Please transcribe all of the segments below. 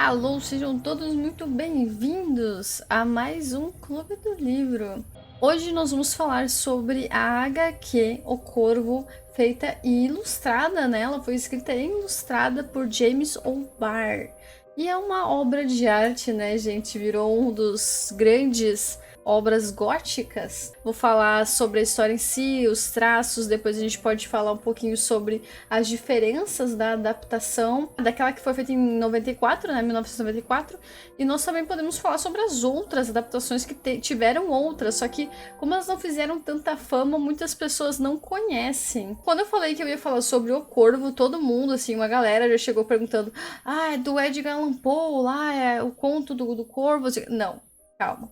Alô, sejam todos muito bem-vindos a mais um Clube do Livro. Hoje nós vamos falar sobre a HQ O Corvo, feita e ilustrada, né? Ela foi escrita e ilustrada por James O'Barr. E é uma obra de arte, né, gente? Virou um dos grandes obras góticas. Vou falar sobre a história em si, os traços, depois a gente pode falar um pouquinho sobre as diferenças da adaptação, daquela que foi feita em 94, né, 1994, e nós também podemos falar sobre as outras adaptações que tiveram outras, só que como elas não fizeram tanta fama, muitas pessoas não conhecem. Quando eu falei que eu ia falar sobre O Corvo, todo mundo, assim, uma galera já chegou perguntando: ah, é do Edgar Allan Poe, lá é o conto do Corvo? Não, calma.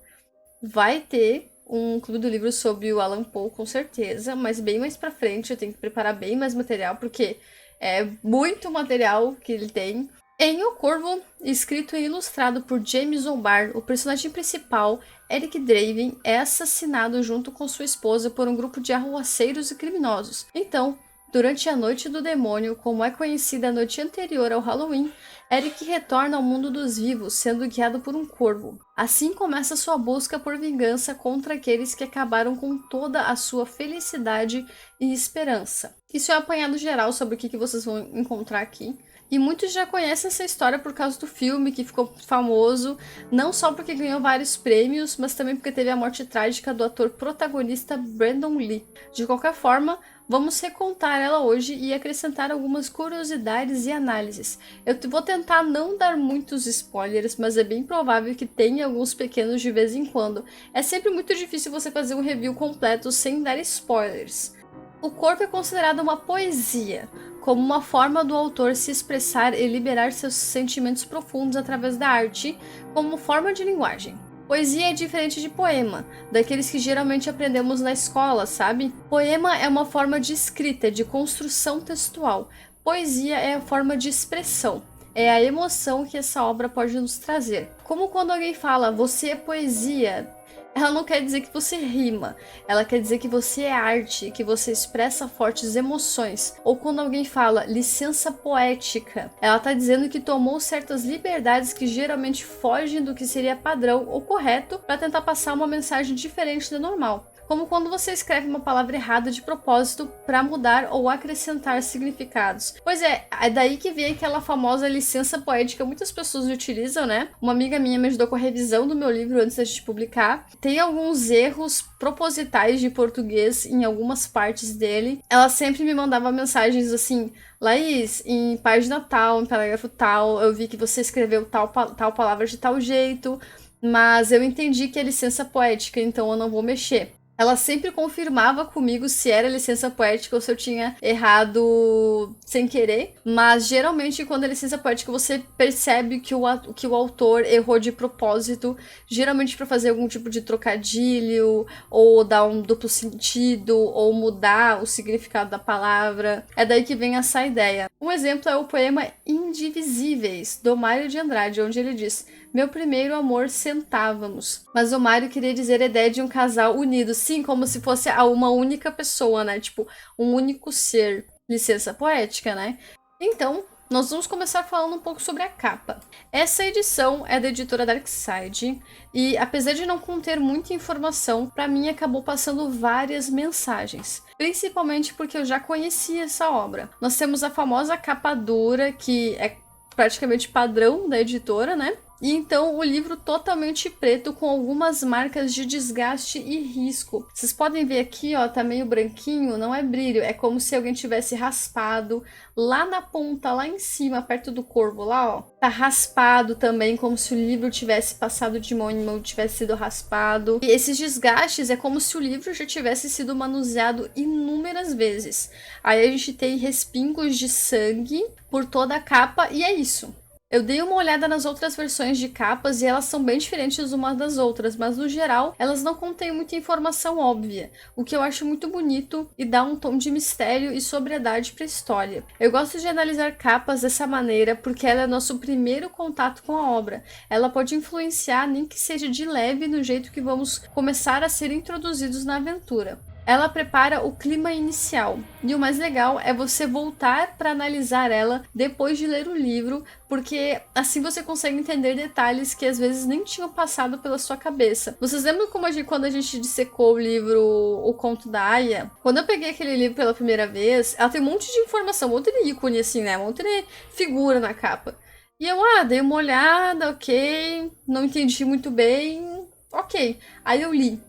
Vai ter um clube do livro sobre o Allan Poe, com certeza, mas bem mais pra frente eu tenho que preparar bem mais material, porque é muito material que ele tem. Em O Corvo, escrito e ilustrado por James O'Barr, o personagem principal, Eric Draven, é assassinado junto com sua esposa por um grupo de arruaceiros e criminosos. Então, durante a Noite do Demônio, como é conhecida a noite anterior ao Halloween, Eric retorna ao mundo dos vivos, sendo guiado por um corvo. Assim começa sua busca por vingança contra aqueles que acabaram com toda a sua felicidade e esperança. Isso é um apanhado geral sobre o que vocês vão encontrar aqui. E muitos já conhecem essa história por causa do filme, que ficou famoso, não só porque ganhou vários prêmios, mas também porque teve a morte trágica do ator protagonista Brandon Lee. De qualquer forma, vamos recontar ela hoje e acrescentar algumas curiosidades e análises. Eu vou tentar não dar muitos spoilers, mas é bem provável que tenha alguns pequenos de vez em quando. É sempre muito difícil você fazer um review completo sem dar spoilers. O Corvo é considerado uma poesia, como uma forma do autor se expressar e liberar seus sentimentos profundos através da arte, como forma de linguagem. Poesia é diferente de poema, daqueles que geralmente aprendemos na escola, sabe? Poema é uma forma de escrita, de construção textual. Poesia é a forma de expressão. É a emoção que essa obra pode nos trazer. Como quando alguém fala, você é poesia, ela não quer dizer que você rima, ela quer dizer que você é arte, que você expressa fortes emoções. Ou quando alguém fala licença poética, ela está dizendo que tomou certas liberdades que geralmente fogem do que seria padrão ou correto para tentar passar uma mensagem diferente do normal. Como quando você escreve uma palavra errada de propósito para mudar ou acrescentar significados. Pois é daí que vem aquela famosa licença poética que muitas pessoas utilizam, né? Uma amiga minha me ajudou com a revisão do meu livro antes da gente publicar. Tem alguns erros propositais de português em algumas partes dele. Ela sempre me mandava mensagens assim: Laís, em página tal, em parágrafo tal, eu vi que você escreveu tal palavra de tal jeito, mas eu entendi que é licença poética, então eu não vou mexer. Ela sempre confirmava comigo se era licença poética ou se eu tinha errado sem querer, mas geralmente quando é licença poética você percebe que o autor errou de propósito, geralmente para fazer algum tipo de trocadilho, ou dar um duplo sentido, ou mudar o significado da palavra. É daí que vem essa ideia. Um exemplo é o poema Indivisíveis, do Mário de Andrade, onde ele diz: meu primeiro amor sentávamos. Mas o Mário queria dizer a ideia de um casal unido, sim, como se fosse uma única pessoa, né? Tipo, um único ser. Licença poética, né? Então, nós vamos começar falando um pouco sobre a capa. Essa edição é da editora Darkside e, apesar de não conter muita informação, para mim acabou passando várias mensagens. Principalmente porque eu já conhecia essa obra. Nós temos a famosa capa dura, que é praticamente padrão da editora, né? E então o livro totalmente preto com algumas marcas de desgaste e risco. Vocês podem ver aqui, ó, tá meio branquinho, não é brilho, é como se alguém tivesse raspado lá na ponta, lá em cima, perto do corvo, lá, ó. Tá raspado também, como se o livro tivesse passado de mão em mão, tivesse sido raspado. E esses desgastes é como se o livro já tivesse sido manuseado inúmeras vezes. Aí a gente tem respingos de sangue por toda a capa e é isso. Eu dei uma olhada nas outras versões de capas e elas são bem diferentes umas das outras, mas no geral elas não contêm muita informação óbvia, o que eu acho muito bonito e dá um tom de mistério e sobriedade para a história. Eu gosto de analisar capas dessa maneira porque ela é nosso primeiro contato com a obra. Ela pode influenciar, nem que seja de leve, no jeito que vamos começar a ser introduzidos na aventura. Ela prepara o clima inicial. E o mais legal é você voltar para analisar ela depois de ler o livro, porque assim você consegue entender detalhes que às vezes nem tinham passado pela sua cabeça. Vocês lembram como quando a gente dissecou o livro O Conto da Aya? Quando eu peguei aquele livro pela primeira vez, ela tem um monte de informação, um monte de ícone assim, né? Um monte de figura na capa. E eu, dei uma olhada, ok, não entendi muito bem, ok. Aí eu li.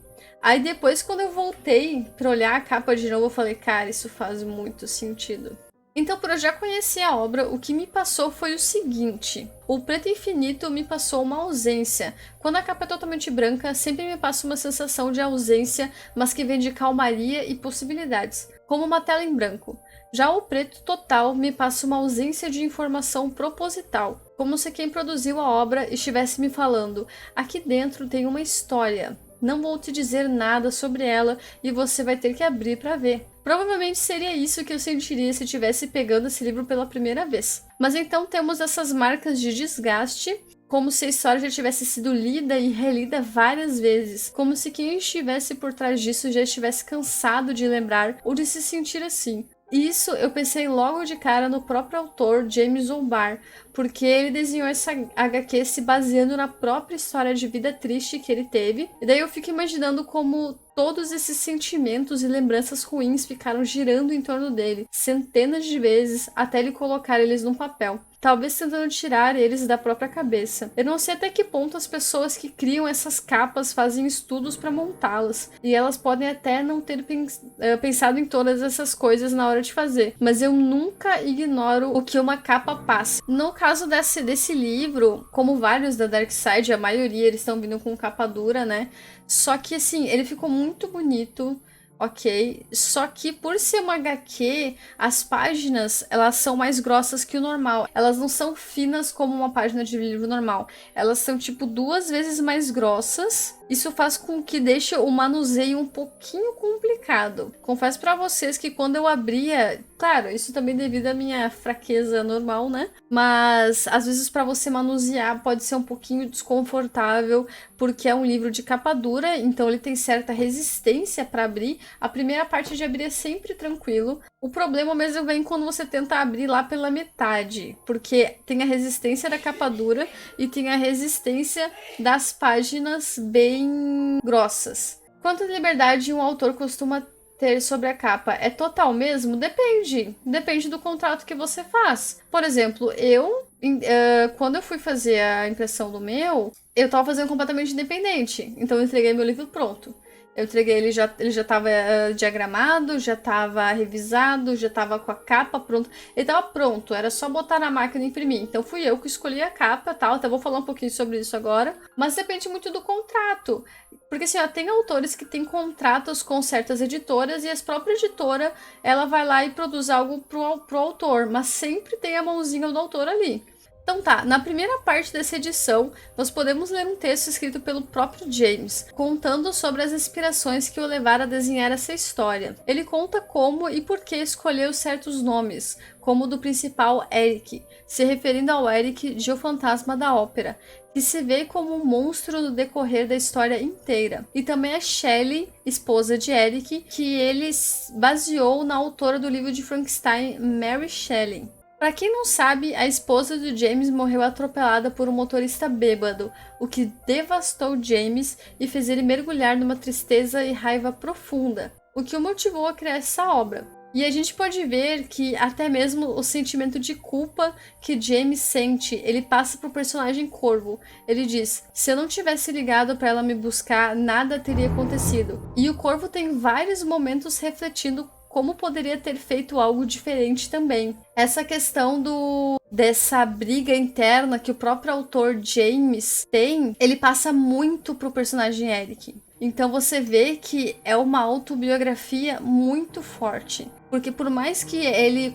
Aí depois, quando eu voltei pra olhar a capa de novo, eu falei, cara, isso faz muito sentido. Então, por eu já conhecer a obra, o que me passou foi o seguinte: o Preto Infinito me passou uma ausência. Quando a capa é totalmente branca, sempre me passa uma sensação de ausência, mas que vem de calmaria e possibilidades, como uma tela em branco. Já o preto total me passa uma ausência de informação proposital, como se quem produziu a obra estivesse me falando: aqui dentro tem uma história. Não vou te dizer nada sobre ela e você vai ter que abrir para ver. Provavelmente seria isso que eu sentiria se estivesse pegando esse livro pela primeira vez. Mas então temos essas marcas de desgaste, como se a história já tivesse sido lida e relida várias vezes, como se quem estivesse por trás disso já estivesse cansado de lembrar ou de se sentir assim. Isso eu pensei logo de cara no próprio autor, James O'Barr, porque ele desenhou essa HQ se baseando na própria história de vida triste que ele teve. E daí eu fico imaginando como todos esses sentimentos e lembranças ruins ficaram girando em torno dele, centenas de vezes, até ele colocar eles num papel. Talvez tentando tirar eles da própria cabeça. Eu não sei até que ponto as pessoas que criam essas capas fazem estudos para montá-las. E elas podem até não ter pensado em todas essas coisas na hora de fazer. Mas eu nunca ignoro o que uma capa passa. No caso desse livro, como vários da Dark Side, a maioria eles estão vindo com capa dura, né? Só que assim, ele ficou muito bonito. Ok, só que por ser uma HQ, as páginas, elas são mais grossas que o normal. Elas não são finas como uma página de livro normal. Elas são tipo 2 vezes mais grossas. Isso faz com que deixe o manuseio um pouquinho complicado. Confesso pra vocês que quando eu abria, claro, isso também devido à minha fraqueza normal, né? Mas às vezes pra você manusear pode ser um pouquinho desconfortável, porque é um livro de capa dura, então ele tem certa resistência pra abrir. A primeira parte de abrir é sempre tranquilo. O problema mesmo vem quando você tenta abrir lá pela metade, porque tem a resistência da capa dura e tem a resistência das páginas bem grossas. Quanta liberdade um autor costuma ter sobre a capa? É total mesmo? Depende. Depende do contrato que você faz. Por exemplo, quando eu fui fazer a impressão do meu, eu tava fazendo completamente independente. Então eu entreguei meu livro pronto. Eu entreguei, ele já estava diagramado, já estava revisado, já estava com a capa pronta. Ele estava pronto, era só botar na máquina e imprimir. Então fui eu que escolhi a capa, tal. Até vou falar um pouquinho sobre isso agora. Mas depende muito do contrato. Porque assim, tem autores que têm contratos com certas editoras e a própria editora, ela vai lá e produz algo pro autor. Mas sempre tem a mãozinha do autor ali. Então tá, na primeira parte dessa edição, nós podemos ler um texto escrito pelo próprio James, contando sobre as inspirações que o levaram a desenhar essa história. Ele conta como e por que escolheu certos nomes, como o do principal Eric, se referindo ao Eric de O Fantasma da Ópera, que se vê como um monstro no decorrer da história inteira. E também a Shelley, esposa de Eric, que ele baseou na autora do livro de Frankenstein, Mary Shelley. Para quem não sabe, a esposa do James morreu atropelada por um motorista bêbado, o que devastou James e fez ele mergulhar numa tristeza e raiva profunda, o que o motivou a criar essa obra. E a gente pode ver que até mesmo o sentimento de culpa que James sente, ele passa pro personagem Corvo. Ele diz: se eu não tivesse ligado para ela me buscar, nada teria acontecido. E o Corvo tem vários momentos refletindo como poderia ter feito algo diferente também. Essa questão dessa briga interna que o próprio autor James tem, ele passa muito pro personagem Eric. Então você vê que é uma autobiografia muito forte. Porque por mais que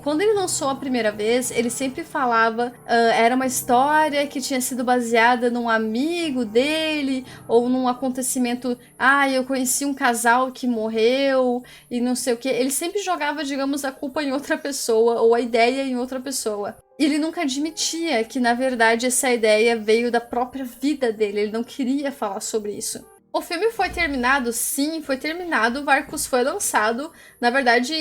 quando ele lançou a primeira vez, ele sempre falava, era uma história que tinha sido baseada num amigo dele, ou num acontecimento, eu conheci um casal que morreu, e não sei o que. Ele sempre jogava, digamos, a culpa em outra pessoa, ou a ideia em outra pessoa. E ele nunca admitia que, na verdade, essa ideia veio da própria vida dele, ele não queria falar sobre isso. O filme foi terminado? Sim, foi terminado. O Arcus foi lançado. Na verdade,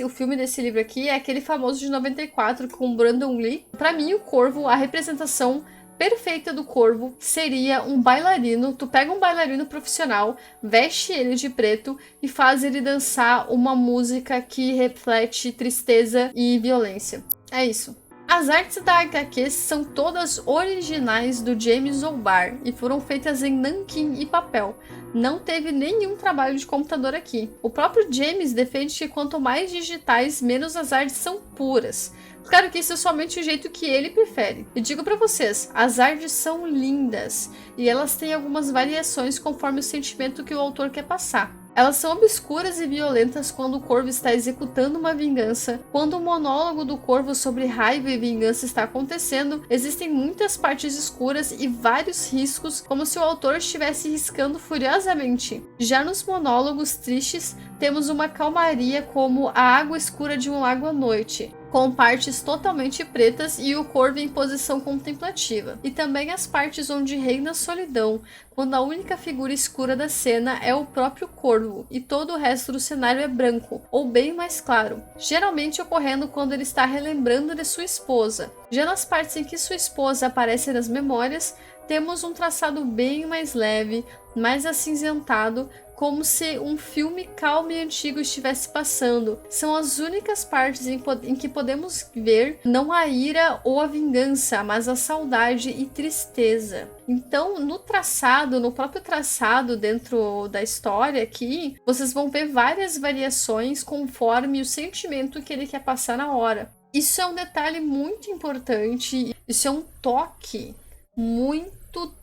o filme desse livro aqui é aquele famoso de 94 com Brandon Lee. Pra mim, o Corvo, a representação perfeita do Corvo seria um bailarino. Tu pega um bailarino profissional, veste ele de preto e faz ele dançar uma música que reflete tristeza e violência. É isso. As artes da HQ são todas originais do James O'Barr e foram feitas em nanquim e papel. Não teve nenhum trabalho de computador aqui. O próprio James defende que quanto mais digitais, menos as artes são puras. Claro que isso é somente o jeito que ele prefere. E digo pra vocês, as artes são lindas e elas têm algumas variações conforme o sentimento que o autor quer passar. Elas são obscuras e violentas quando o corvo está executando uma vingança. Quando o monólogo do corvo sobre raiva e vingança está acontecendo, existem muitas partes escuras e vários riscos, como se o autor estivesse riscando furiosamente. Já nos monólogos tristes, temos uma calmaria como a água escura de um lago à noite, com partes totalmente pretas e o corvo em posição contemplativa. E também as partes onde reina a solidão, quando a única figura escura da cena é o próprio corvo e todo o resto do cenário é branco, ou bem mais claro, geralmente ocorrendo quando ele está relembrando de sua esposa. Já nas partes em que sua esposa aparece nas memórias, temos um traçado bem mais leve, mais acinzentado, como se um filme calmo e antigo estivesse passando. São as únicas partes em que podemos ver não a ira ou a vingança, mas a saudade e tristeza. Então, no próprio traçado dentro da história aqui, vocês vão ver várias variações conforme o sentimento que ele quer passar na hora. Isso é um detalhe muito importante, isso é um toque muito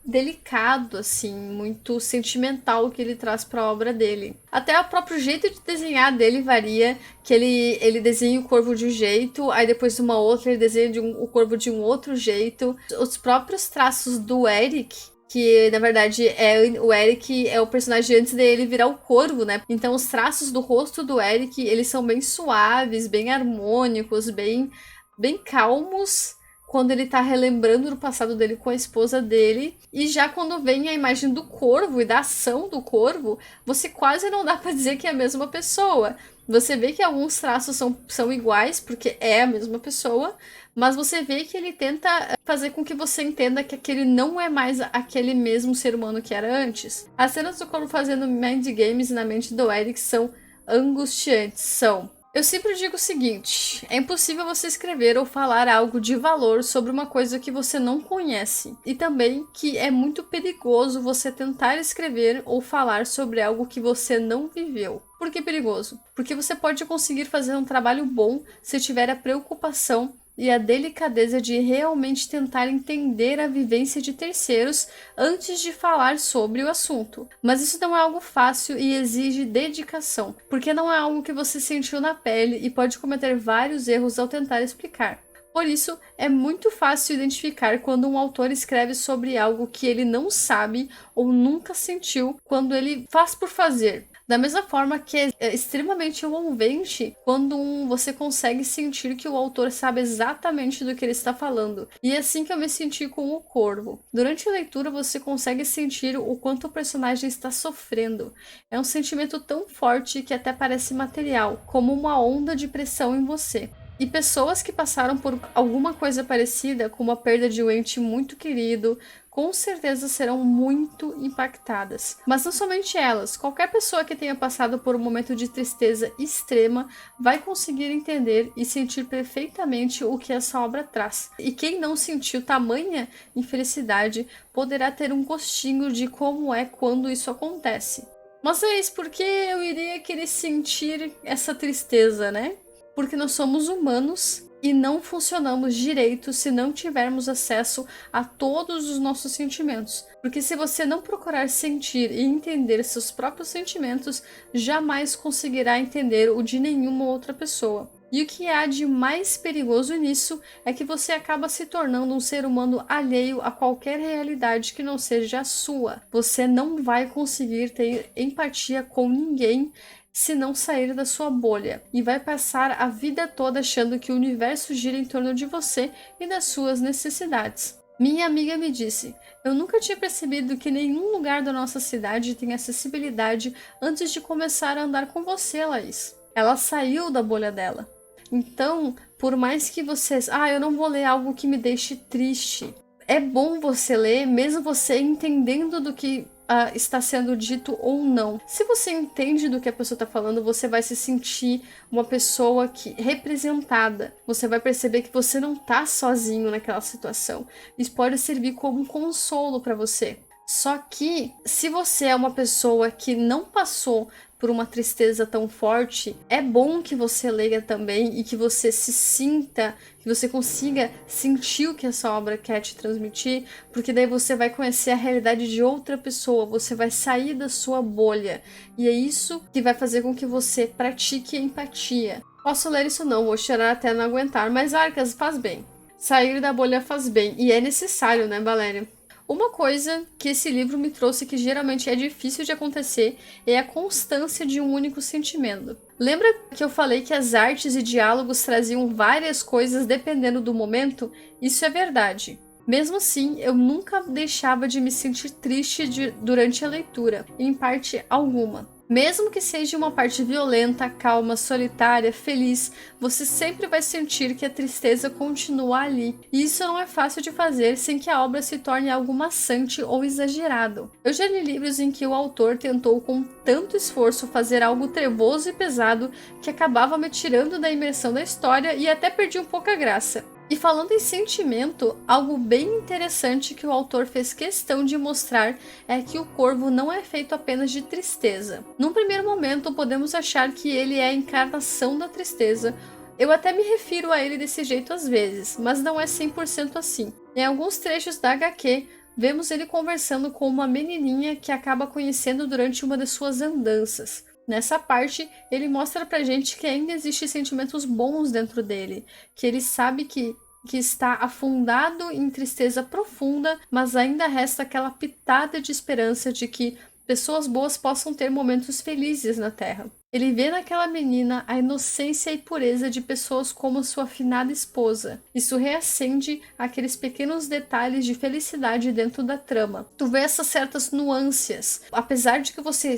delicado, assim, muito sentimental que ele traz para a obra dele. Até o próprio jeito de desenhar dele varia, que ele desenha o corvo de um jeito, aí depois de uma outra ele desenha o corvo de um outro jeito. Os próprios traços do Eric, que na verdade o Eric é o personagem antes dele virar o corvo, né? Então os traços do rosto do Eric, eles são bem suaves, bem harmônicos, bem calmos, quando ele tá relembrando do passado dele com a esposa dele, e já quando vem a imagem do corvo e da ação do corvo, você quase não dá pra dizer que é a mesma pessoa. Você vê que alguns traços são iguais, porque é a mesma pessoa, mas você vê que ele tenta fazer com que você entenda que aquele não é mais aquele mesmo ser humano que era antes. As cenas do corvo fazendo mind games na mente do Eric são angustiantes, Eu sempre digo o seguinte, é impossível você escrever ou falar algo de valor sobre uma coisa que você não conhece. E também que é muito perigoso você tentar escrever ou falar sobre algo que você não viveu. Por que perigoso? Porque você pode conseguir fazer um trabalho bom se tiver a preocupação e a delicadeza de realmente tentar entender a vivência de terceiros antes de falar sobre o assunto. Mas isso não é algo fácil e exige dedicação, porque não é algo que você sentiu na pele e pode cometer vários erros ao tentar explicar. Por isso, é muito fácil identificar quando um autor escreve sobre algo que ele não sabe ou nunca sentiu quando ele faz por fazer. Da mesma forma que é extremamente envolvente quando você consegue sentir que o autor sabe exatamente do que ele está falando. E é assim que eu me senti com o Corvo. Durante a leitura você consegue sentir o quanto o personagem está sofrendo. É um sentimento tão forte que até parece material, como uma onda de pressão em você. E pessoas que passaram por alguma coisa parecida, como a perda de um ente muito querido, com certeza serão muito impactadas. Mas não somente elas, qualquer pessoa que tenha passado por um momento de tristeza extrema vai conseguir entender e sentir perfeitamente o que essa obra traz. E quem não sentiu tamanha infelicidade poderá ter um gostinho de como é quando isso acontece. Mas é isso, por que eu iria querer sentir essa tristeza, né? Porque nós somos humanos e não funcionamos direito se não tivermos acesso a todos os nossos sentimentos. Porque se você não procurar sentir e entender seus próprios sentimentos, jamais conseguirá entender o de nenhuma outra pessoa. E o que há de mais perigoso nisso é que você acaba se tornando um ser humano alheio a qualquer realidade que não seja a sua. Você não vai conseguir ter empatia com ninguém se não sair da sua bolha, e vai passar a vida toda achando que o universo gira em torno de você e das suas necessidades. Minha amiga me disse: eu nunca tinha percebido que nenhum lugar da nossa cidade tem acessibilidade antes de começar a andar com você, Laís. Ela saiu da bolha dela. Então, por mais que vocês. Ah, eu não vou ler algo que me deixe triste. É bom você ler, mesmo você entendendo do que está sendo dito ou não. Se você entende do que a pessoa está falando, você vai se sentir uma pessoa representada. Você vai perceber que você não está sozinho naquela situação. Isso pode servir como um consolo para você. Só que, se você é uma pessoa que não passou por uma tristeza tão forte, é bom que você leia também e que você se sinta, que você consiga sentir o que essa obra quer te transmitir, porque daí você vai conhecer a realidade de outra pessoa, você vai sair da sua bolha. E é isso que vai fazer com que você pratique a empatia. Posso ler isso não, vou chorar até não aguentar, mas Arcas, faz bem. Sair da bolha faz bem, e é necessário, né, Valéria? Uma coisa que esse livro me trouxe que geralmente é difícil de acontecer é a constância de um único sentimento. Lembra que eu falei que as artes e diálogos traziam várias coisas dependendo do momento? Isso é verdade. Mesmo assim, eu nunca deixava de me sentir triste durante a leitura, em parte alguma. Mesmo que seja uma parte violenta, calma, solitária, feliz, você sempre vai sentir que a tristeza continua ali. E isso não é fácil de fazer sem que a obra se torne algo maçante ou exagerado. Eu já li livros em que o autor tentou com tanto esforço fazer algo trevoso e pesado que acabava me tirando da imersão da história e até perdi um pouco a graça. E falando em sentimento, algo bem interessante que o autor fez questão de mostrar é que o corvo não é feito apenas de tristeza. Num primeiro momento, podemos achar que ele é a encarnação da tristeza. Eu até me refiro a ele desse jeito às vezes, mas não é 100% assim. Em alguns trechos da HQ, vemos ele conversando com uma menininha que acaba conhecendo durante uma de suas andanças. Nessa parte, ele mostra pra gente que ainda existem sentimentos bons dentro dele, que ele sabe que está afundado em tristeza profunda, mas ainda resta aquela pitada de esperança de que pessoas boas possam ter momentos felizes na Terra. Ele vê naquela menina a inocência e pureza de pessoas como sua afinada esposa. Isso reacende aqueles pequenos detalhes de felicidade dentro da trama. Tu vê essas certas nuances. Apesar de que você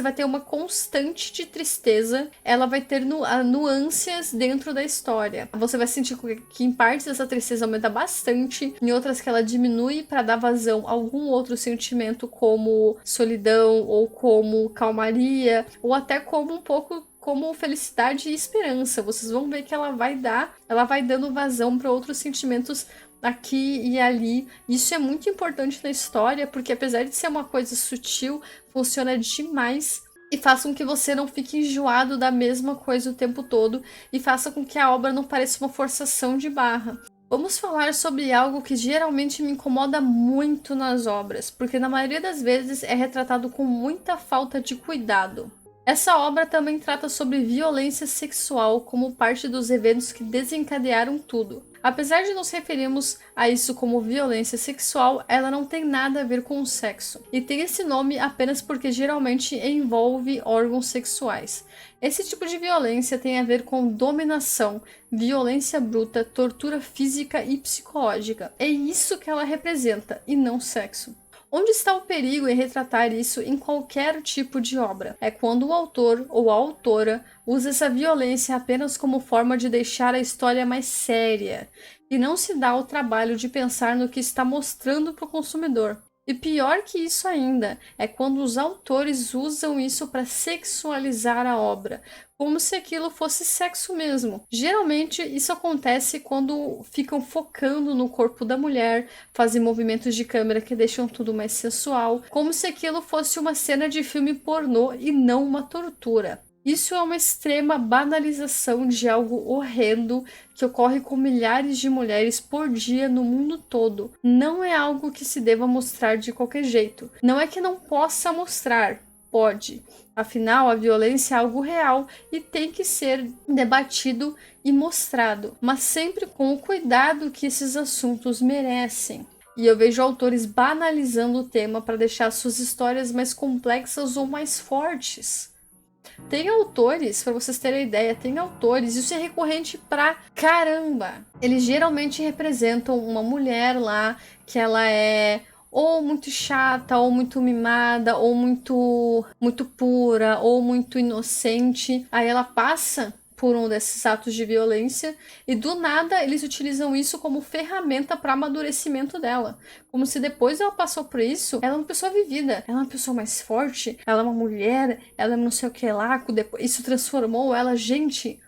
vai ter uma constante de tristeza, ela vai ter nuances dentro da história. Você vai sentir que em partes essa tristeza aumenta bastante, em outras que ela diminui para dar vazão a algum outro sentimento como solidão ou como calmaria, ou até como um pouco como felicidade e esperança. Vocês vão ver que ela vai dando vazão para outros sentimentos aqui e ali. Isso é muito importante na história, porque apesar de ser uma coisa sutil, funciona demais e faça com que você não fique enjoado da mesma coisa o tempo todo e faça com que a obra não pareça uma forçação de barra. Vamos falar sobre algo que geralmente me incomoda muito nas obras, porque na maioria das vezes é retratado com muita falta de cuidado. Essa obra também trata sobre violência sexual como parte dos eventos que desencadearam tudo. Apesar de nos referirmos a isso como violência sexual, ela não tem nada a ver com o sexo, e tem esse nome apenas porque geralmente envolve órgãos sexuais. Esse tipo de violência tem a ver com dominação, violência bruta, tortura física e psicológica. É isso que ela representa, e não sexo. Onde está o perigo em retratar isso em qualquer tipo de obra? É quando o autor ou a autora usa essa violência apenas como forma de deixar a história mais séria e não se dá o trabalho de pensar no que está mostrando para o consumidor. E pior que isso ainda, é quando os autores usam isso para sexualizar a obra, como se aquilo fosse sexo mesmo. Geralmente isso acontece quando ficam focando no corpo da mulher, fazem movimentos de câmera que deixam tudo mais sensual, como se aquilo fosse uma cena de filme pornô e não uma tortura. Isso é uma extrema banalização de algo horrendo que ocorre com milhares de mulheres por dia no mundo todo. Não é algo que se deva mostrar de qualquer jeito. Não é que não possa mostrar, pode. Afinal, a violência é algo real e tem que ser debatido e mostrado, mas sempre com o cuidado que esses assuntos merecem. E eu vejo autores banalizando o tema para deixar suas histórias mais complexas ou mais fortes. Tem autores, para vocês terem ideia, tem autores, isso é recorrente pra caramba. Eles geralmente representam uma mulher lá que ela é ou muito chata, ou muito mimada, ou muito pura, ou muito inocente. Aí ela passa por um desses atos de violência e do nada eles utilizam isso como ferramenta para amadurecimento dela. Como se depois ela passou por isso, ela é uma pessoa vivida, ela é uma pessoa mais forte, ela é uma mulher, ela é não sei o que lá, isso transformou ela. Gente,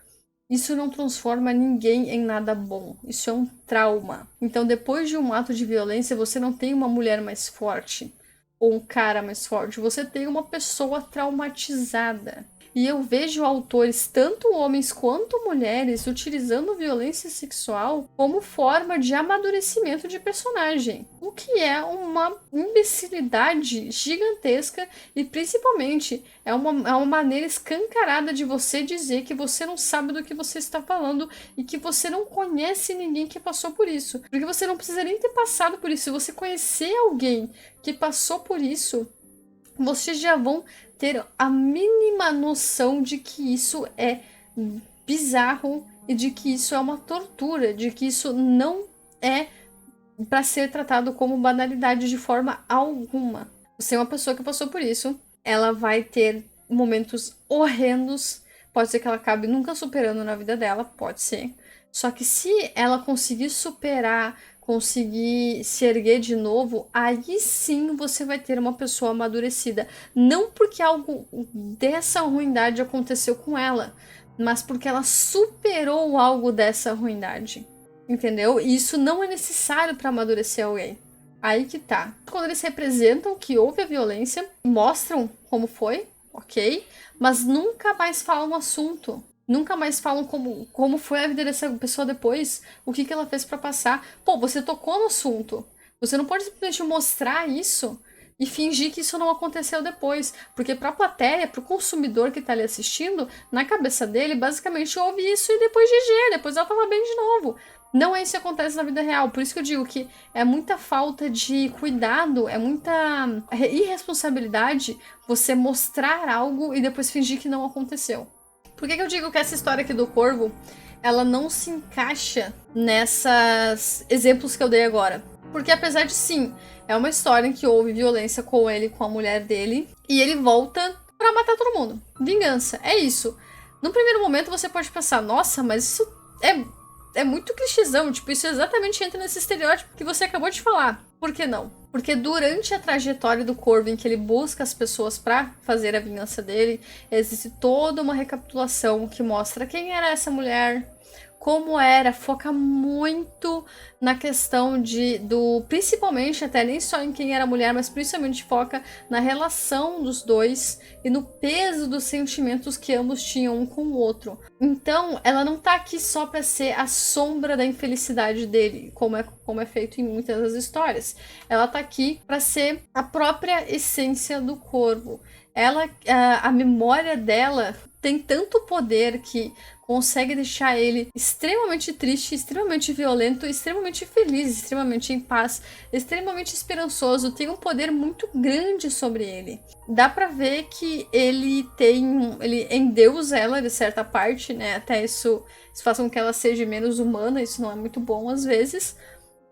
isso não transforma ninguém em nada bom. Isso é um trauma. Então, depois de um ato de violência, você não tem uma mulher mais forte ou um cara mais forte. Você tem uma pessoa traumatizada. E eu vejo autores, tanto homens quanto mulheres, utilizando violência sexual como forma de amadurecimento de personagem. O que é uma imbecilidade gigantesca e, principalmente, é uma maneira escancarada de você dizer que você não sabe do que você está falando e que você não conhece ninguém que passou por isso. Porque você não precisa nem ter passado por isso. Se você conhecer alguém que passou por isso, vocês já vão ter a mínima noção de que isso é bizarro e de que isso é uma tortura, de que isso não é para ser tratado como banalidade de forma alguma. Você é uma pessoa que passou por isso, ela vai ter momentos horrendos, pode ser que ela acabe nunca superando na vida dela, pode ser. Só que se ela conseguir superar, conseguir se erguer de novo, aí sim você vai ter uma pessoa amadurecida. Não porque algo dessa ruindade aconteceu com ela, mas porque ela superou algo dessa ruindade. Entendeu? E isso não é necessário para amadurecer alguém. Aí que tá. Quando eles representam que houve a violência, mostram como foi, ok? Mas nunca mais falam o assunto. Nunca mais falam como foi a vida dessa pessoa depois, o que ela fez para passar. Pô, você tocou no assunto. Você não pode simplesmente mostrar isso e fingir que isso não aconteceu depois. Porque pra plateia, pro consumidor que tá ali assistindo, na cabeça dele, basicamente houve isso e depois GG, depois ela tava bem de novo. Não é isso que acontece na vida real. Por isso que eu digo que é muita falta de cuidado, é muita irresponsabilidade você mostrar algo e depois fingir que não aconteceu. Por que eu digo que essa história aqui do Corvo, ela não se encaixa nessas exemplos que eu dei agora? Porque apesar de sim, é uma história em que houve violência com ele, com a mulher dele, e ele volta pra matar todo mundo. Vingança, é isso. No primeiro momento você pode pensar, nossa, mas isso é muito clichêzão, tipo, isso exatamente entra nesse estereótipo que você acabou de falar. Por que não? Porque durante a trajetória do Corvo, em que ele busca as pessoas para fazer a vingança dele, existe toda uma recapitulação que mostra quem era essa mulher, como era, foca muito na questão principalmente até nem só em quem era a mulher, mas principalmente foca na relação dos dois e no peso dos sentimentos que ambos tinham um com o outro. Então, ela não tá aqui só para ser a sombra da infelicidade dele, como é feito em muitas das histórias. Ela tá aqui para ser a própria essência do Corvo. A memória dela tem tanto poder que consegue deixar ele extremamente triste, extremamente violento, extremamente feliz, extremamente em paz, extremamente esperançoso. Tem um poder muito grande sobre ele. Dá pra ver que ele endeusa ela de certa parte, né? Até isso faz com que ela seja menos humana, isso não é muito bom às vezes.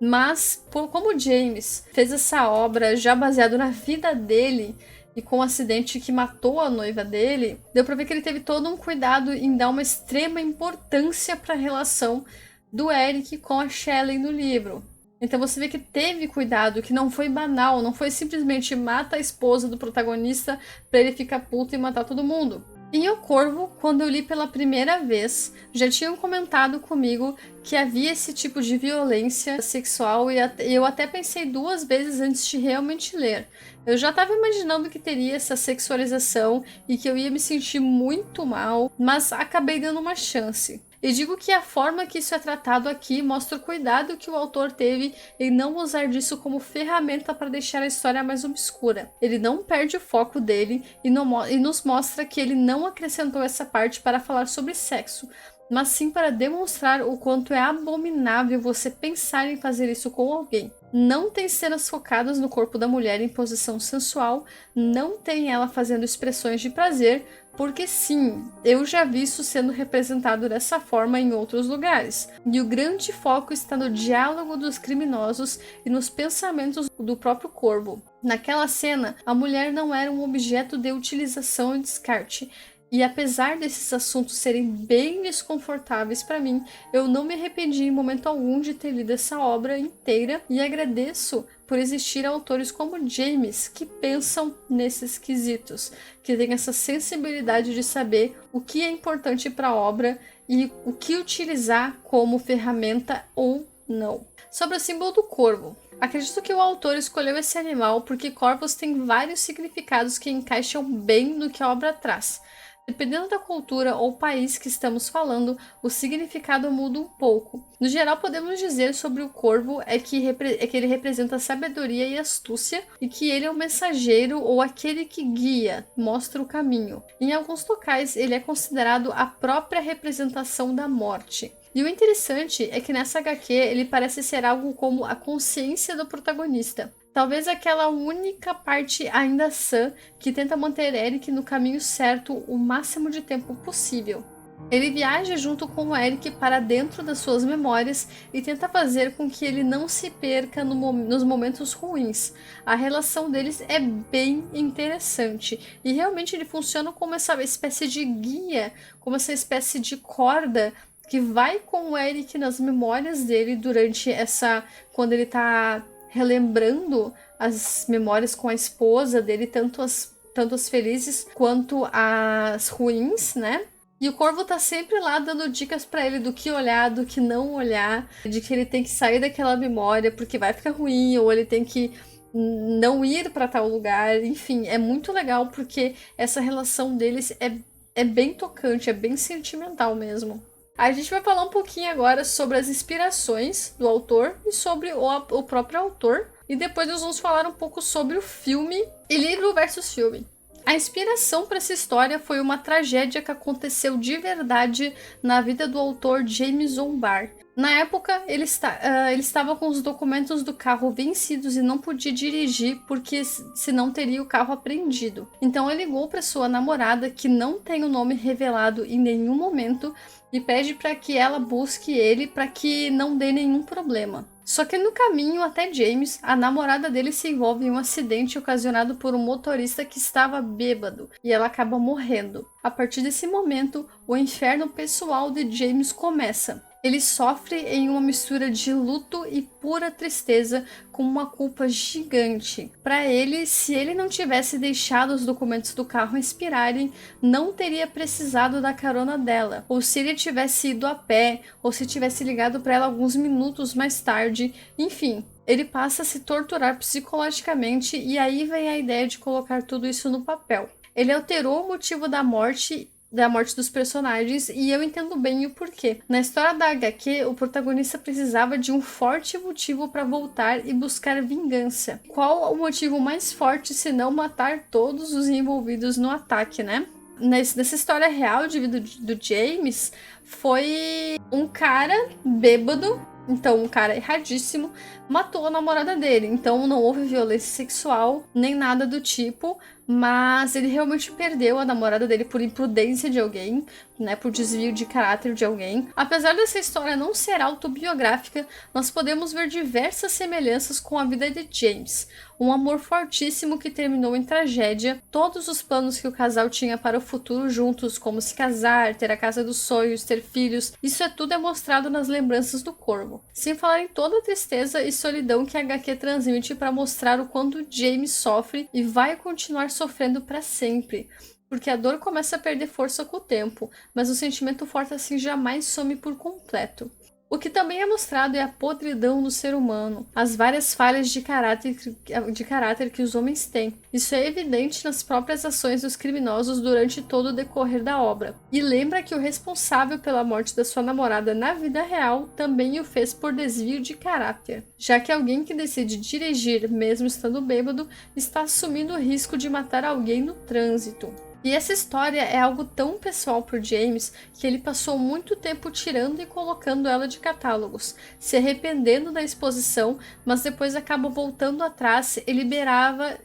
Mas, como James fez essa obra já baseado na vida dele, e com o acidente que matou a noiva dele, deu pra ver que ele teve todo um cuidado em dar uma extrema importância para a relação do Eric com a Shelley no livro. Então você vê que teve cuidado, que não foi banal, não foi simplesmente mata a esposa do protagonista pra ele ficar puto e matar todo mundo. Em O Corvo, quando eu li pela primeira vez, já tinham comentado comigo que havia esse tipo de violência sexual e eu até pensei 2 vezes antes de realmente ler. Eu já estava imaginando que teria essa sexualização e que eu ia me sentir muito mal, mas acabei dando uma chance. E digo que a forma que isso é tratado aqui mostra o cuidado que o autor teve em não usar disso como ferramenta para deixar a história mais obscura. Ele não perde o foco dele e nos mostra que ele não acrescentou essa parte para falar sobre sexo, mas sim para demonstrar o quanto é abominável você pensar em fazer isso com alguém. Não tem cenas focadas no corpo da mulher em posição sensual, não tem ela fazendo expressões de prazer, Porque sim, eu já vi isso sendo representado dessa forma em outros lugares. E o grande foco está no diálogo dos criminosos e nos pensamentos do próprio corvo. Naquela cena, a mulher não era um objeto de utilização e descarte. E apesar desses assuntos serem bem desconfortáveis para mim, eu não me arrependi em momento algum de ter lido essa obra inteira e agradeço por existir autores como James que pensam nesses quesitos, que têm essa sensibilidade de saber o que é importante para a obra e o que utilizar como ferramenta ou não. Sobre o símbolo do corvo. Acredito que o autor escolheu esse animal porque corvos têm vários significados que encaixam bem no que a obra traz. Dependendo da cultura ou país que estamos falando, o significado muda um pouco. No geral, podemos dizer sobre o corvo que ele representa sabedoria e astúcia e que ele é o mensageiro ou aquele que guia, mostra o caminho. Em alguns locais, ele é considerado a própria representação da morte. E o interessante é que nessa HQ ele parece ser algo como a consciência do protagonista. Talvez aquela única parte ainda sã que tenta manter Eric no caminho certo o máximo de tempo possível. Ele viaja junto com o Eric para dentro das suas memórias e tenta fazer com que ele não se perca nos momentos ruins. A relação deles é bem interessante e realmente ele funciona como essa espécie de guia, como essa espécie de corda que vai com o Eric nas memórias dele durante quando ele tá relembrando as memórias com a esposa dele, tanto as felizes quanto as ruins, né? E o corvo tá sempre lá dando dicas pra ele do que olhar, do que não olhar, de que ele tem que sair daquela memória porque vai ficar ruim, ou ele tem que não ir pra tal lugar. Enfim, é muito legal porque essa relação deles é bem tocante, é bem sentimental mesmo. A gente vai falar um pouquinho agora sobre as inspirações do autor e sobre o próprio autor. E depois nós vamos falar um pouco sobre o filme e livro versus filme. A inspiração para essa história foi uma tragédia que aconteceu de verdade na vida do autor James Zombar. Na época, ele estava com os documentos do carro vencidos e não podia dirigir porque senão teria o carro apreendido. Então ele ligou para sua namorada, que não tem o nome revelado em nenhum momento, e pede para que ela busque ele para que não dê nenhum problema. Só que no caminho até James, a namorada dele se envolve em um acidente ocasionado por um motorista que estava bêbado e ela acaba morrendo. A partir desse momento, o inferno pessoal de James começa. Ele sofre em uma mistura de luto e pura tristeza, com uma culpa gigante. Para ele, se ele não tivesse deixado os documentos do carro expirarem, não teria precisado da carona dela. Ou se ele tivesse ido a pé, ou se tivesse ligado para ela alguns minutos mais tarde. Enfim, ele passa a se torturar psicologicamente e aí vem a ideia de colocar tudo isso no papel. Ele alterou o motivo da morte dos personagens e eu entendo bem o porquê. Na história da HQ, o protagonista precisava de um forte motivo para voltar e buscar vingança. Qual o motivo mais forte se não matar todos os envolvidos no ataque, né? Nessa história real de vida do James, foi um cara bêbado, então um cara erradíssimo, matou a namorada dele. Então não houve violência sexual, nem nada do tipo, mas ele realmente perdeu a namorada dele por imprudência de alguém, né, por desvio de caráter de alguém. Apesar dessa história não ser autobiográfica, nós podemos ver diversas semelhanças com a vida de James. Um amor fortíssimo que terminou em tragédia, todos os planos que o casal tinha para o futuro juntos, como se casar, ter a casa dos sonhos, ter filhos, isso tudo é mostrado nas lembranças do corvo. Sem falar em toda a tristeza e solidão que a HQ transmite para mostrar o quanto James sofre e vai continuar sofrendo para sempre. Porque a dor começa a perder força com o tempo, mas o sentimento forte assim jamais some por completo. O que também é mostrado é a podridão do ser humano, as várias falhas de caráter que os homens têm. Isso é evidente nas próprias ações dos criminosos durante todo o decorrer da obra. E lembra que o responsável pela morte da sua namorada na vida real também o fez por desvio de caráter, já que alguém que decide dirigir, mesmo estando bêbado, está assumindo o risco de matar alguém no trânsito. E essa história é algo tão pessoal pro James que ele passou muito tempo tirando e colocando ela de catálogos, se arrependendo da exposição, mas depois acaba voltando atrás e liberava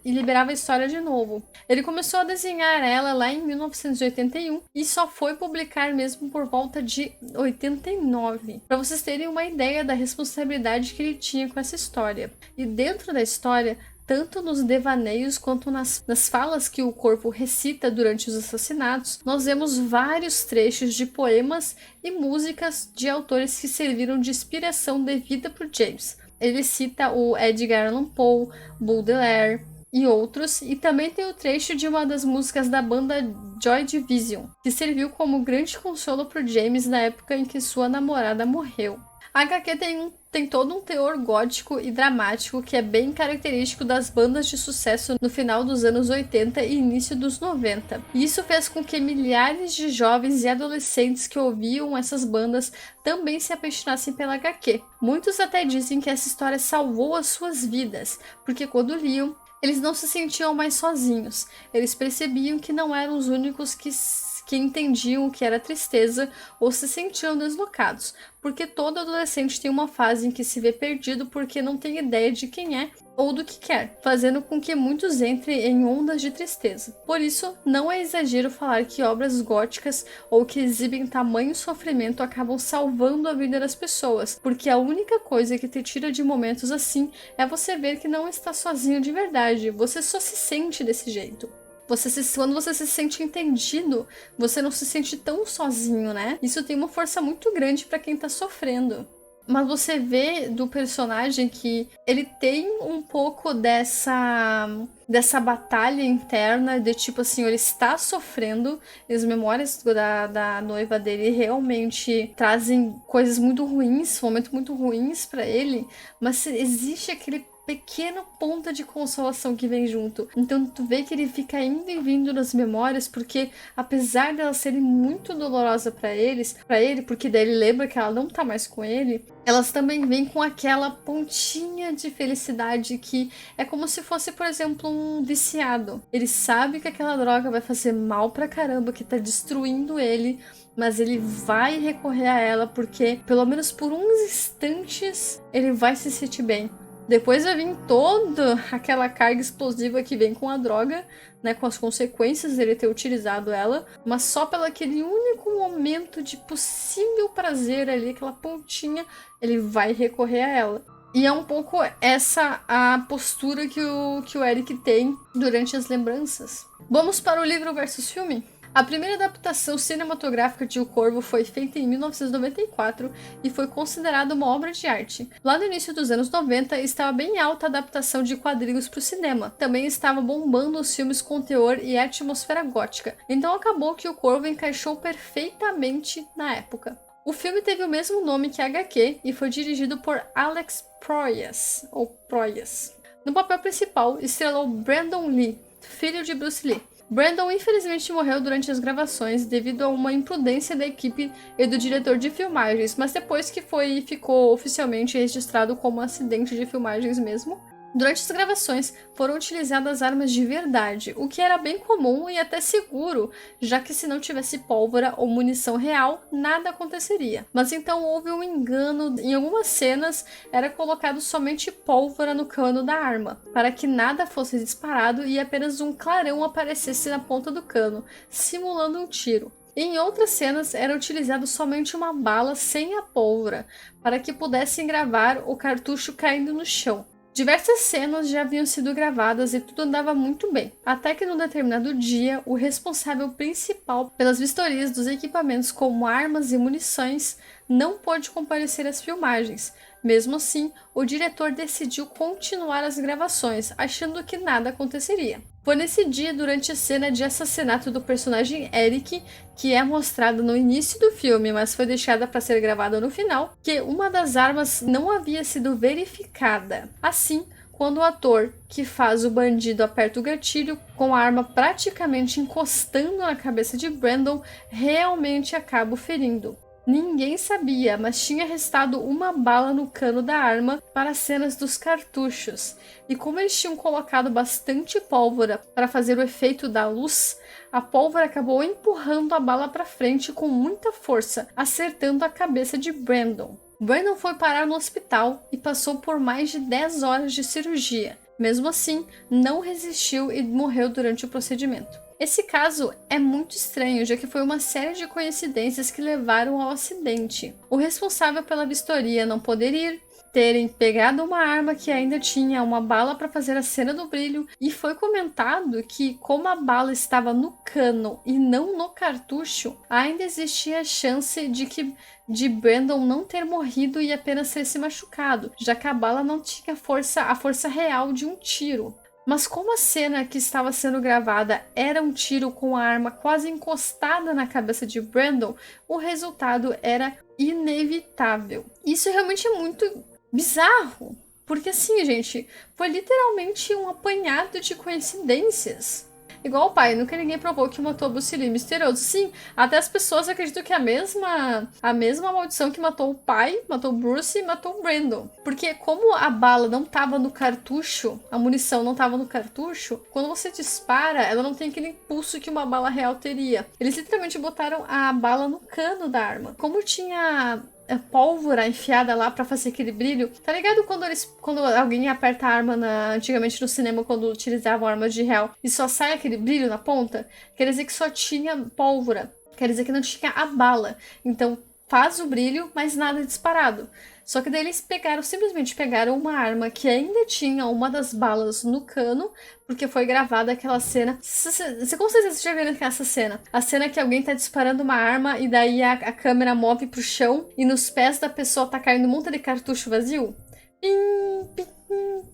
a história de novo. Ele começou a desenhar ela lá em 1981 e só foi publicar mesmo por volta de 89, para vocês terem uma ideia da responsabilidade que ele tinha com essa história. E dentro da história, tanto nos devaneios quanto nas falas que o corvo recita durante os assassinatos, nós vemos vários trechos de poemas e músicas de autores que serviram de inspiração devida para o James. Ele cita o Edgar Allan Poe, Baudelaire e outros, e também tem o trecho de uma das músicas da banda Joy Division, que serviu como grande consolo para o James na época em que sua namorada morreu. A HQ tem todo um teor gótico e dramático que é bem característico das bandas de sucesso no final dos anos 80 e início dos 90. E isso fez com que milhares de jovens e adolescentes que ouviam essas bandas também se apaixonassem pela HQ. Muitos até dizem que essa história salvou as suas vidas, porque quando liam, eles não se sentiam mais sozinhos. Eles percebiam que não eram os únicos que entendiam o que era tristeza ou se sentiam deslocados, porque todo adolescente tem uma fase em que se vê perdido porque não tem ideia de quem é ou do que quer, fazendo com que muitos entrem em ondas de tristeza. Por isso, não é exagero falar que obras góticas ou que exibem tamanho sofrimento acabam salvando a vida das pessoas, porque a única coisa que te tira de momentos assim é você ver que não está sozinho de verdade, você só se sente desse jeito. Quando você se sente entendido, você não se sente tão sozinho, né? Isso tem uma força muito grande para quem tá sofrendo. Mas você vê do personagem que ele tem um pouco dessa batalha interna, de tipo assim, ele está sofrendo, e as memórias da noiva dele realmente trazem coisas muito ruins, momentos muito ruins para ele, mas existe aquele pequena ponta de consolação que vem junto. Então tu vê que ele fica indo e vindo nas memórias, porque apesar delas serem muito dolorosas para ele, porque daí ele lembra que ela não tá mais com ele, elas também vêm com aquela pontinha de felicidade que é como se fosse, por exemplo, um viciado. Ele sabe que aquela droga vai fazer mal pra caramba, que tá destruindo ele, mas ele vai recorrer a ela porque, pelo menos por uns instantes, ele vai se sentir bem. Depois vai vir toda aquela carga explosiva que vem com a droga, né, com as consequências dele ter utilizado ela, mas só pelo aquele único momento de possível prazer ali, aquela pontinha, ele vai recorrer a ela. E é um pouco essa a postura que o Eric tem durante as lembranças. Vamos para o livro versus filme? A primeira adaptação cinematográfica de O Corvo foi feita em 1994 e foi considerada uma obra de arte. Lá no início dos anos 90 estava bem alta a adaptação de quadrinhos para o cinema. Também estava bombando os filmes com teor e atmosfera gótica. Então acabou que O Corvo encaixou perfeitamente na época. O filme teve o mesmo nome que a HQ e foi dirigido por Alex Proyas. No papel principal estrelou Brandon Lee, filho de Bruce Lee. Brandon infelizmente morreu durante as gravações devido a uma imprudência da equipe e do diretor de filmagens, mas depois que ficou oficialmente registrado como um acidente de filmagens mesmo. Durante as gravações foram utilizadas armas de verdade, o que era bem comum e até seguro, já que se não tivesse pólvora ou munição real, nada aconteceria. Mas então houve um engano, em algumas cenas era colocado somente pólvora no cano da arma, para que nada fosse disparado e apenas um clarão aparecesse na ponta do cano, simulando um tiro. Em outras cenas era utilizado somente uma bala sem a pólvora, para que pudessem gravar o cartucho caindo no chão. Diversas cenas já haviam sido gravadas e tudo andava muito bem, até que num determinado dia, o responsável principal pelas vistorias dos equipamentos como armas e munições não pôde comparecer às filmagens. Mesmo assim, o diretor decidiu continuar as gravações, achando que nada aconteceria. Foi nesse dia, durante a cena de assassinato do personagem Eric, que é mostrada no início do filme, mas foi deixada para ser gravada no final, que uma das armas não havia sido verificada. Assim, quando o ator que faz o bandido aperta o gatilho, com a arma praticamente encostando na cabeça de Brandon, realmente acaba o ferindo. Ninguém sabia, mas tinha restado uma bala no cano da arma para as cenas dos cartuchos. E como eles tinham colocado bastante pólvora para fazer o efeito da luz, a pólvora acabou empurrando a bala para frente com muita força, acertando a cabeça de Brandon. Brandon foi parar no hospital e passou por mais de 10 horas de cirurgia. Mesmo assim, não resistiu e morreu durante o procedimento. Esse caso é muito estranho, já que foi uma série de coincidências que levaram ao acidente. O responsável pela vistoria não poder ir, terem pegado uma arma que ainda tinha uma bala para fazer a cena do brilho, e foi comentado que, como a bala estava no cano e não no cartucho, ainda existia a chance de Brandon não ter morrido e apenas ter se machucado, já que a bala não tinha a força real de um tiro. Mas como a cena que estava sendo gravada era um tiro com a arma quase encostada na cabeça de Brandon, o resultado era inevitável. Isso realmente é muito bizarro, porque assim, gente, foi literalmente um apanhado de coincidências. Igual o pai, nunca ninguém provou que matou Bruce Lee misterioso. Sim, até as pessoas acreditam que a mesma maldição que matou o pai, matou o Bruce e matou o Brandon. Porque como a bala não tava no cartucho, a munição não tava no cartucho, quando você dispara, ela não tem aquele impulso que uma bala real teria. Eles literalmente botaram a bala no cano da arma. Como tinha pólvora enfiada lá pra fazer aquele brilho. Tá ligado quando alguém aperta a arma antigamente no cinema, quando utilizavam armas de real e só sai aquele brilho na ponta? Quer dizer que só tinha pólvora. Quer dizer que não tinha a bala. Então faz o brilho, mas nada disparado. Só que daí eles simplesmente pegaram uma arma que ainda tinha uma das balas no cano, porque foi gravada aquela cena. Você com certeza já viu essa cena. A cena que alguém tá disparando uma arma e daí a câmera move pro chão e nos pés da pessoa tá caindo um monte de cartucho vazio. Pim, pim,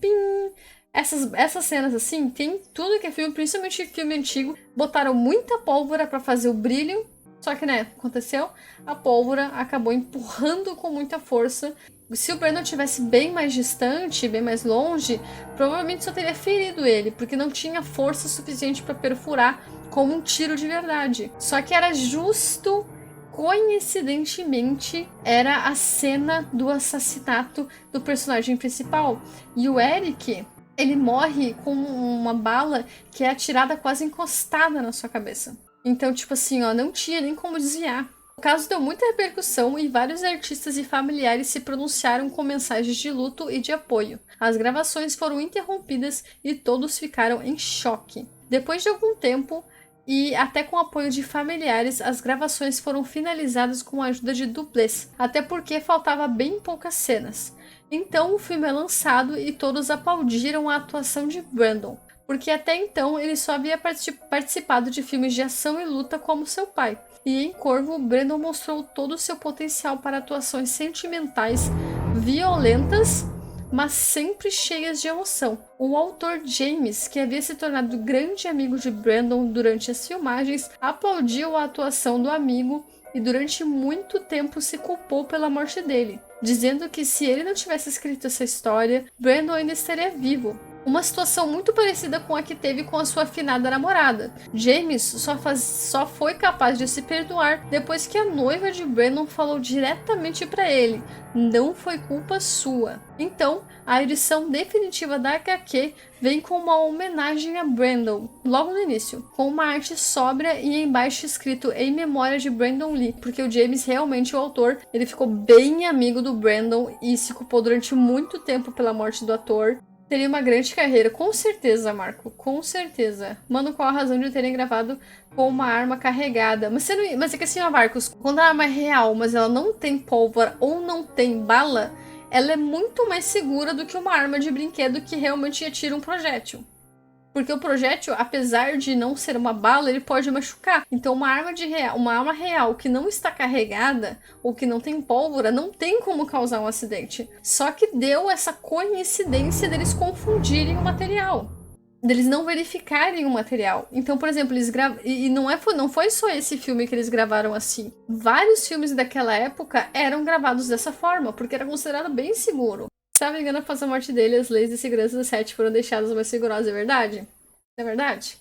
pim. Essas cenas assim, tem tudo que é filme, principalmente filme antigo, botaram muita pólvora para fazer o brilho. Só que, né, aconteceu, a pólvora acabou empurrando com muita força. Se o Brandon tivesse bem mais distante, bem mais longe, provavelmente só teria ferido ele, porque não tinha força suficiente para perfurar como um tiro de verdade. Só que era justo, coincidentemente, era a cena do assassinato do personagem principal. E o Eric, ele morre com uma bala que é atirada quase encostada na sua cabeça. Então, tipo assim, ó, não tinha nem como desviar. O caso deu muita repercussão e vários artistas e familiares se pronunciaram com mensagens de luto e de apoio. As gravações foram interrompidas e todos ficaram em choque. Depois de algum tempo, e até com o apoio de familiares, as gravações foram finalizadas com a ajuda de dublês, até porque faltava bem poucas cenas. Então o filme é lançado e todos aplaudiram a atuação de Brandon, porque até então ele só havia participado de filmes de ação e luta como seu pai. E em Corvo, Brandon mostrou todo o seu potencial para atuações sentimentais, violentas, mas sempre cheias de emoção. O autor James, que havia se tornado grande amigo de Brandon durante as filmagens, aplaudiu a atuação do amigo e durante muito tempo se culpou pela morte dele, dizendo que se ele não tivesse escrito essa história, Brandon ainda estaria vivo. Uma situação muito parecida com a que teve com a sua afinada namorada. James só foi capaz de se perdoar depois que a noiva de Brandon falou diretamente para ele: não foi culpa sua. Então, a edição definitiva da HQ vem com uma homenagem a Brandon, logo no início, com uma arte sóbria e embaixo escrito em memória de Brandon Lee, porque o James, realmente o autor, ele ficou bem amigo do Brandon e se culpou durante muito tempo pela morte do ator. Teria uma grande carreira, com certeza, Marco, com certeza. Mano, qual a razão de terem gravado com uma arma carregada? Mas é que assim, ó, Marcos, quando a arma é real, mas ela não tem pólvora ou não tem bala, ela é muito mais segura do que uma arma de brinquedo que realmente atira um projétil. Porque o projétil, apesar de não ser uma bala, ele pode machucar. Então uma arma real que não está carregada ou que não tem pólvora, não tem como causar um acidente. Só que deu essa coincidência deles confundirem o material, deles não verificarem o material. Então, por exemplo, eles e não foi só esse filme que eles gravaram assim. Vários filmes daquela época eram gravados dessa forma, porque era considerado bem seguro. Se não me engano, após a morte dele, as leis de segurança do set foram deixadas mais rigorosas, é verdade? É verdade?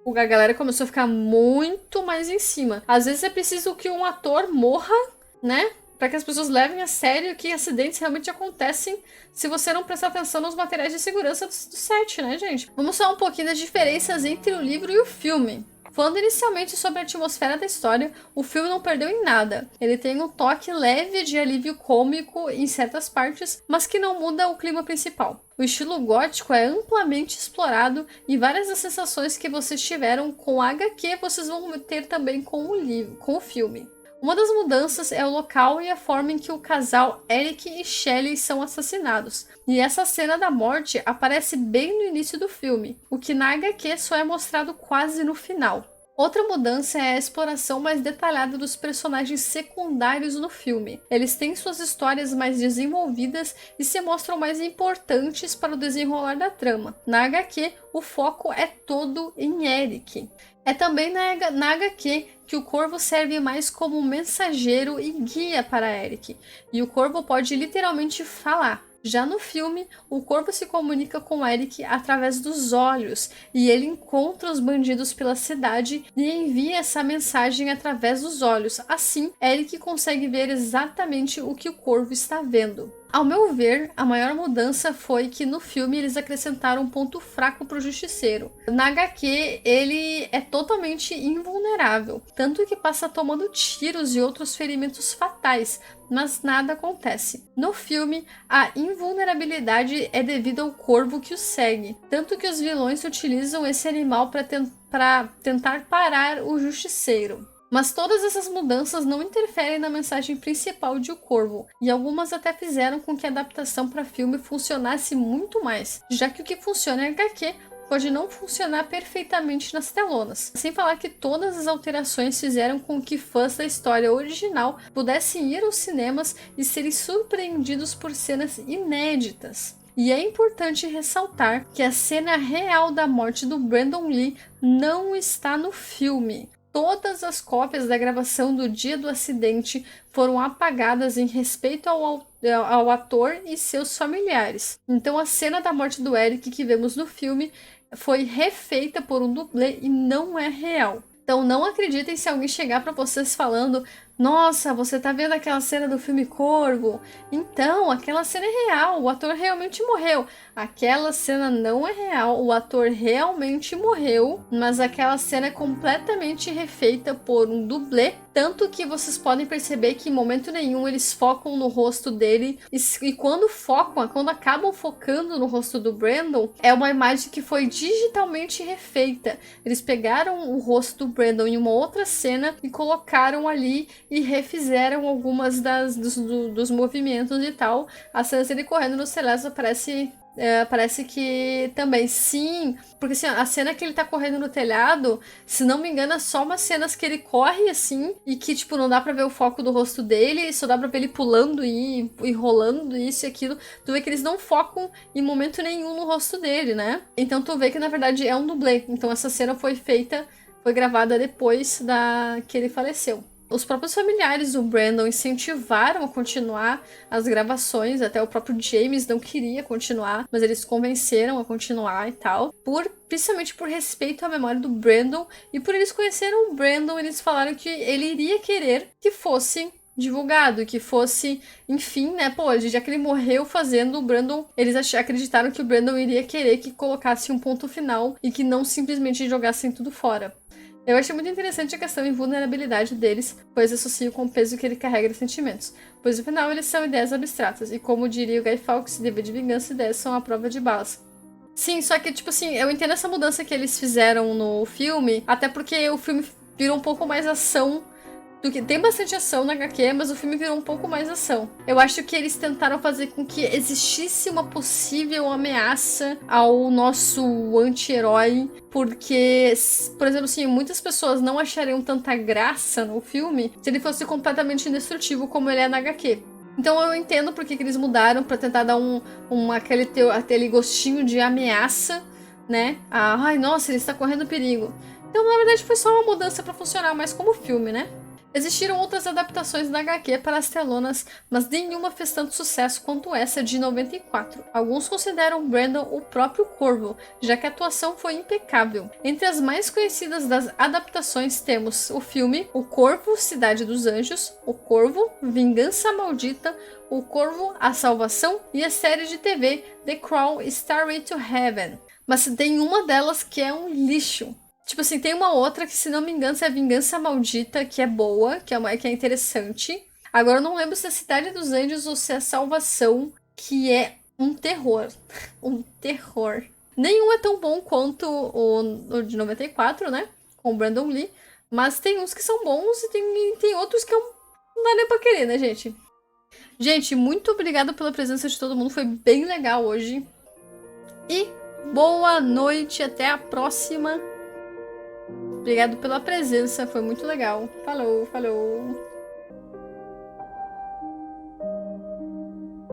A galera começou a ficar muito mais em cima. Às vezes é preciso que um ator morra né? Para que as pessoas levem a sério que acidentes realmente acontecem se você não prestar atenção nos materiais de segurança do set, né, gente? Vamos falar um pouquinho das diferenças entre o livro e o filme. Falando inicialmente sobre a atmosfera da história, o filme não perdeu em nada. Ele tem um toque leve de alívio cômico em certas partes, mas que não muda o clima principal. O estilo gótico é amplamente explorado e várias das sensações que vocês tiveram com a HQ vocês vão ter também com o livro, com o filme. Uma das mudanças é o local e a forma em que o casal Eric e Shelley são assassinados. E essa cena da morte aparece bem no início do filme, o que na HQ só é mostrado quase no final. Outra mudança é a exploração mais detalhada dos personagens secundários no filme. Eles têm suas histórias mais desenvolvidas e se mostram mais importantes para o desenrolar da trama. Na HQ, o foco é todo em Eric. É também na HQ que o corvo serve mais como mensageiro e guia para Eric, e o corvo pode literalmente falar. Já no filme, o corvo se comunica com Eric através dos olhos, e ele encontra os bandidos pela cidade e envia essa mensagem através dos olhos. Assim, Eric consegue ver exatamente o que o corvo está vendo. Ao meu ver, a maior mudança foi que no filme eles acrescentaram um ponto fraco para o Justiceiro. Na HQ, ele é totalmente invulnerável, tanto que passa tomando tiros e outros ferimentos fatais, mas nada acontece. No filme, a invulnerabilidade é devido ao corvo que o segue, tanto que os vilões utilizam esse animal para tentar parar o Justiceiro. Mas todas essas mudanças não interferem na mensagem principal de O Corvo, e algumas até fizeram com que a adaptação para filme funcionasse muito mais, já que o que funciona em HQ pode não funcionar perfeitamente nas telonas. Sem falar que todas as alterações fizeram com que fãs da história original pudessem ir aos cinemas e serem surpreendidos por cenas inéditas. E é importante ressaltar que a cena real da morte do Brandon Lee não está no filme. Todas as cópias da gravação do dia do acidente foram apagadas em respeito ao ator e seus familiares. Então a cena da morte do Eric que vemos no filme foi refeita por um dublê e não é real. Então não acreditem se alguém chegar para vocês falando: nossa, você tá vendo aquela cena do filme Corvo? Então, aquela cena é real, o ator realmente morreu. Aquela cena não é real, o ator realmente morreu, mas aquela cena é completamente refeita por um dublê, tanto que vocês podem perceber que em momento nenhum eles focam no rosto dele, e quando focam, quando acabam focando no rosto do Brandon, é uma imagem que foi digitalmente refeita. Eles pegaram o rosto do Brandon em uma outra cena e colocaram ali e refizeram algumas dos movimentos e tal. A cena dele correndo no telhado parece que também, sim, porque assim, a cena que ele tá correndo no telhado, se não me engano, é só umas cenas que ele corre assim, e que tipo, não dá pra ver o foco do rosto dele, só dá pra ver ele pulando e rolando isso e aquilo. Tu vê que eles não focam em momento nenhum no rosto dele, né? Então tu vê que na verdade é um dublê. Então essa cena foi gravada depois que ele faleceu. Os próprios familiares do Brandon incentivaram a continuar as gravações, até o próprio James não queria continuar, mas eles convenceram a continuar e tal, principalmente por respeito à memória do Brandon, e por eles conheceram o Brandon, eles falaram que ele iria querer que fosse divulgado, que fosse, enfim, né, pô, já que ele morreu fazendo o Brandon, eles acreditaram que o Brandon iria querer que colocasse um ponto final e que não simplesmente jogassem tudo fora. Eu achei muito interessante a questão de vulnerabilidade deles, pois associo com o peso que ele carrega de sentimentos, pois no final eles são ideias abstratas, e como diria o Guy Fawkes, dever de vingança e ideias são a prova de balas. Sim, só que, tipo assim, eu entendo essa mudança que eles fizeram no filme, até porque o filme virou um pouco mais ação do que tem bastante ação na HQ, mas o filme virou um pouco mais ação. Eu acho que eles tentaram fazer com que existisse uma possível ameaça ao nosso anti-herói, porque, por exemplo, assim, muitas pessoas não achariam tanta graça no filme se ele fosse completamente indestrutível como ele é na HQ. Então eu entendo porque que eles mudaram pra tentar dar aquele gostinho de ameaça, né? Ai, nossa, ele está correndo perigo. Então, na verdade, foi só uma mudança pra funcionar mais como filme, né? Existiram outras adaptações da HQ para as telonas, mas nenhuma fez tanto sucesso quanto essa de 94. Alguns consideram Brandon o próprio Corvo, já que a atuação foi impecável. Entre as mais conhecidas das adaptações temos o filme O Corvo, Cidade dos Anjos, O Corvo, Vingança Maldita, O Corvo, A Salvação e a série de TV The Crown Stairway to Heaven. Mas tem uma delas que é um lixo. Tipo assim, tem uma outra que, se não me engano, é a Vingança Maldita, que é boa, que é interessante. Agora eu não lembro se é a Cidade dos Anjos ou se é a Salvação, que é um terror. Um terror. Nenhum é tão bom quanto o de 94, né? Com o Brandon Lee. Mas tem uns que são bons e tem outros que não dá nem pra querer, né, gente? Gente, muito obrigada pela presença de todo mundo. Foi bem legal hoje. E boa noite. Até a próxima. Obrigado pela presença, foi muito legal. Falou, falou.